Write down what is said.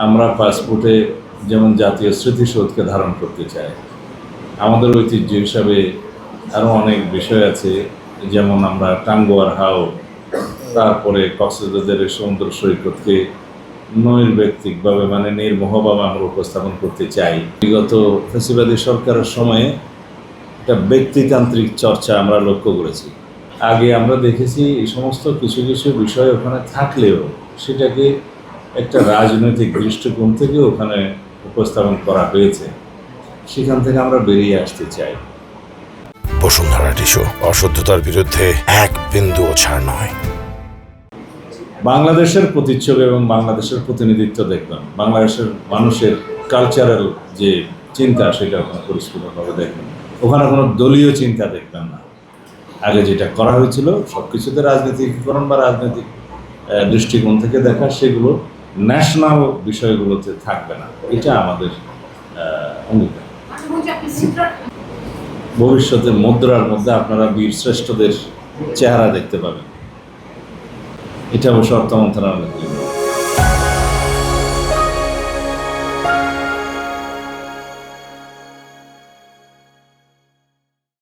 আমরা পাসপোর্টে যেমন জাতীয় স্মৃতিসৌধকে ধারণ করতে চাই, আমাদের ঐতিহ্য হিসাবে আরও অনেক বিষয় আছে, যেমন আমরা টাঙ্গুয়ার হাও, তারপরে কক্সবাজারের সমুদ্র সৈকতকে নৈর্ব্যক্তিকভাবে মানে নির্মোহভাবে আমরা উপস্থাপন করতে চাই। বিগত ফ্যাসিবাদী সরকারের সময়ে একটা ব্যক্তিতান্ত্রিক চর্চা আমরা লক্ষ্য করেছি। আগে আমরা দেখেছি এই সমস্ত কিছু কিছু বিষয় ওখানে থাকলেও সেটাকে একটা রাজনৈতিক দৃষ্টিকোণ থেকে ওখানে উপস্থাপন করা হয়েছে। সেখান থেকে আমরা বেরিয়ে আসতে চাই। বসুন্ধরা টিস্যু, অশুদ্ধতার বিরুদ্ধে এক বিন্দুও ছাড় নয়। বাংলাদেশের প্রতিচ্ছবি এবং বাংলাদেশের প্রতিনিধিত্ব দেখবেন, বাংলাদেশের মানুষের কালচারাল যে চিন্তা সেটা ওখানে পরিষ্কৃতভাবে দেখবেন। ওখানে কোনো দলীয় চিন্তা দেখবেন না। আগে যেটা করা হয়েছিল সব কিছুতে রাজনীতিকরণ বা রাজনৈতিক দৃষ্টিকোণ থেকে দেখা, সেগুলো ন্যাশনাল বিষয়গুলোতে থাকবে না। এটা আমাদের অঙ্গীকার। ভবিষ্যতে মুদ্রার মধ্যে আপনারা বীর শ্রেষ্ঠদের চেহারা দেখতে পাবেন। এটা অবশ্য অর্থ মন্ত্রণালয়।